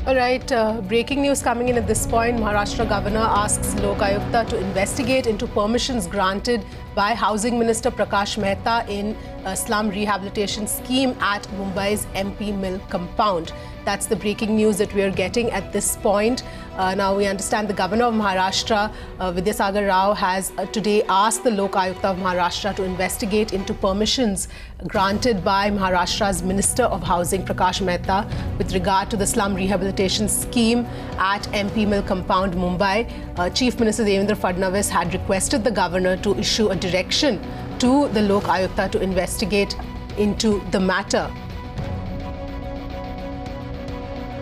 All right, breaking news coming in at this point. Maharashtra governor asks Lokayukta to investigate into permissions granted by Housing Minister Prakash Mehta in a slum rehabilitation scheme at Mumbai's MP Mill compound. That's the breaking news that we are getting at this point. Now we understand the governor of Maharashtra, Vidyasagar Rao, has today asked the Lokayukta of Maharashtra to investigate into permissions granted by Maharashtra's Minister of Housing, Prakash Mehta, with regard to the slum rehabilitation scheme at MP Mill compound, Mumbai. Chief Minister Devendra Fadnavis had requested the governor to issue a direction to the Lokayukta to investigate into the matter.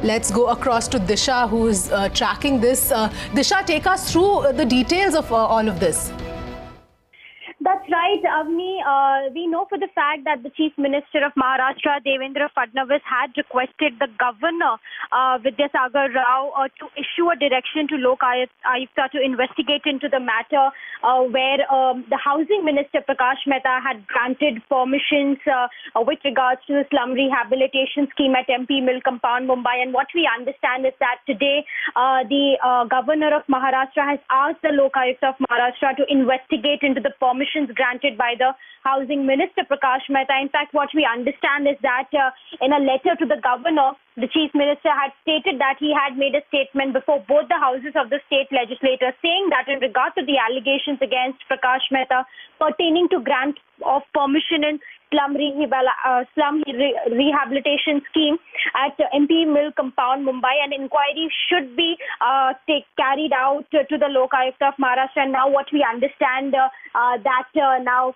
Let's go across to Disha, who is tracking this. Disha, take us through the details of all of this. That's right, Avni. We know for the fact that the Chief Minister of Maharashtra, Devendra Fadnavis, had requested the governor, Vidyasagar Rao, to issue a direction to Lokayukta to investigate into the matter where the Housing Minister, Prakash Mehta, had granted permissions with regards to the slum rehabilitation scheme at MP Mill compound, Mumbai. And what we understand is that today the governor of Maharashtra has asked the Lokayukta of Maharashtra to investigate into the permissions granted by the Housing Minister Prakash Mehta. In fact, what we understand is that in a letter to the governor, the Chief Minister had stated that he had made a statement before both the houses of the state legislature saying that in regard to the allegations against Prakash Mehta pertaining to grant of permission in slum rehabilitation scheme at MP Mill compound, Mumbai, an inquiry should be carried out to the Lokayukta of Maharashtra. And now what we understand now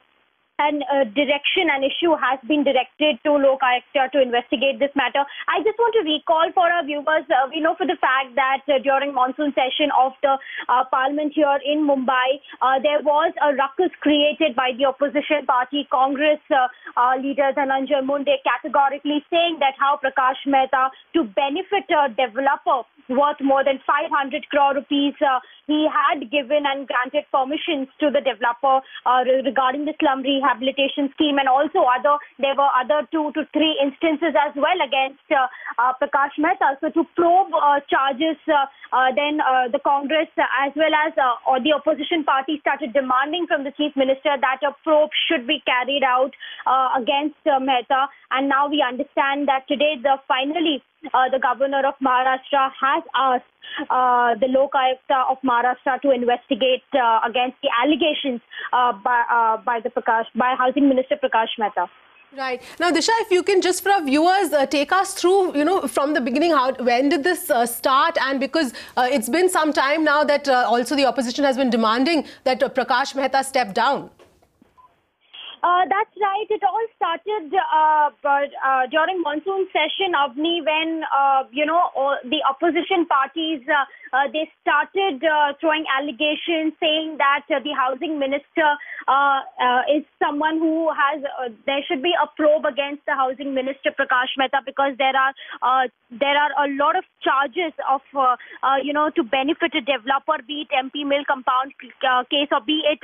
an direction and issue has been directed to Lokayukta to investigate this matter. I just want to recall for our viewers, we know for the fact that during monsoon session of the parliament here in Mumbai, there was a ruckus created by the opposition party, Congress leader Dhananjay Munde, categorically saying that how Prakash Mehta, to benefit a developer worth more than 500 crore rupees, he had given and granted permissions to the developer regarding the slum rehabilitation scheme, and also there were other 2 to 3 instances as well against Prakash Mehta. So to probe charges, then the Congress as well as the opposition party started demanding from the Chief Minister that a probe should be carried out against Mehta. And now we understand that today finally the governor of Maharashtra has asked the Lokayukta of Maharashtra to investigate against the allegations by Housing Minister Prakash Mehta. Right. Now, Disha, if you can just for our viewers take us through, from the beginning, when did this start? And because it's been some time now that also the opposition has been demanding that Prakash Mehta step down. That's right. It all started during monsoon session, Avni, when, the opposition parties, they started throwing allegations saying that the housing minister is someone who has, there should be a probe against the housing minister, Prakash Mehta, because there are a lot of charges of, to benefit a developer, be it MP Mill compound case or be it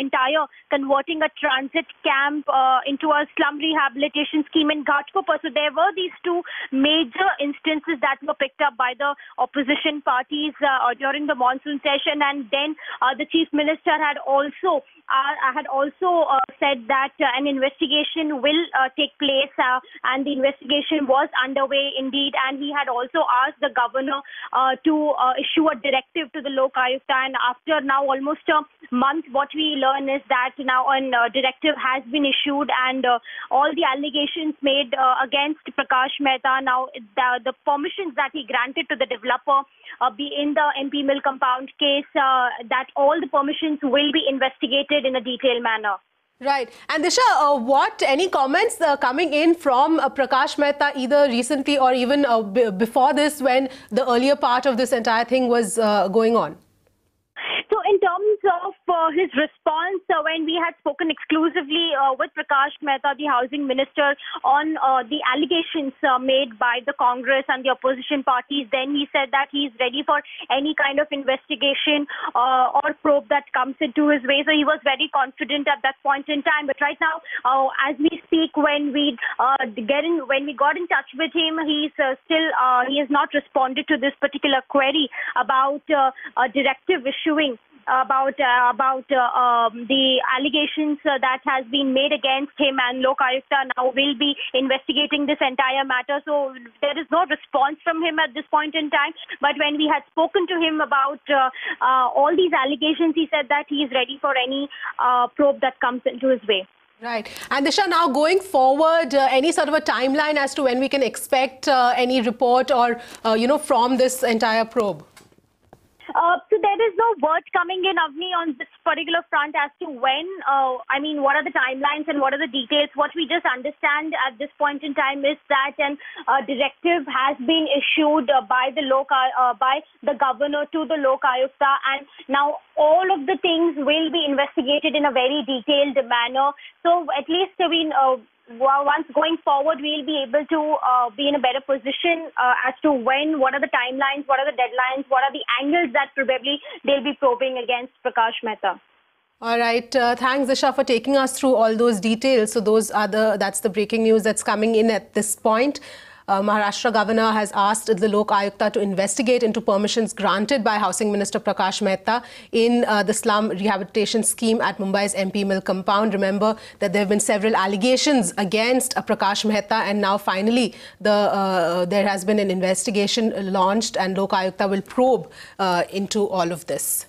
entire converting a transit camp into a slum rehabilitation scheme in Ghatkopar. So there were these 2 major instances that were picked up by the opposition parties during the monsoon session, and then the Chief Minister had also said that an investigation will take place, and the investigation was underway indeed, and he had also asked the governor to issue a directive to the Lokayukta. And after now almost a month, what we learn is that now a directive has been issued, and all the allegations made against Prakash Mehta, now the permissions that he granted to the developer be in the MP Mill compound case, that all the permissions will be investigated in a detailed manner. Right. And Disha, any comments coming in from Prakash Mehta either recently or even before this, when the earlier part of this entire thing was going on? So in terms of his response when we had spoken exclusively with Prakash Mehta, the housing minister, on the allegations made by the Congress and the opposition parties. Then he said that he's ready for any kind of investigation or probe that comes into his way. So he was very confident at that point in time. But right now, as we speak, when we got in touch with him, he has not responded to this particular query about a directive issuing about the allegations that has been made against him, and Lokayukta now will be investigating this entire matter. So there is no response from him at this point in time. But when we had spoken to him about all these allegations, he said that he is ready for any probe that comes into his way. Right. And Disha, now going forward, any sort of a timeline as to when we can expect any report or, from this entire probe? So there is no word coming in, Avni, on this particular front as to when, what are the timelines and what are the details. What we just understand at this point in time is that a directive has been issued by the governor to the Lokayukta, and now all of the things will be investigated in a very detailed manner. So at least, once going forward, we'll be able to be in a better position as to what are the timelines, what are the deadlines, what are the angles that probably they'll be probing against Prakash Mehta. All right. Thanks, Disha, for taking us through all those details. So that's the breaking news that's coming in at this point. Maharashtra governor has asked the Lokayukta to investigate into permissions granted by Housing Minister Prakash Mehta in the slum rehabilitation scheme at Mumbai's MP Mill compound. Remember that there have been several allegations against Prakash Mehta, and now finally there has been an investigation launched, and Lokayukta will probe into all of this.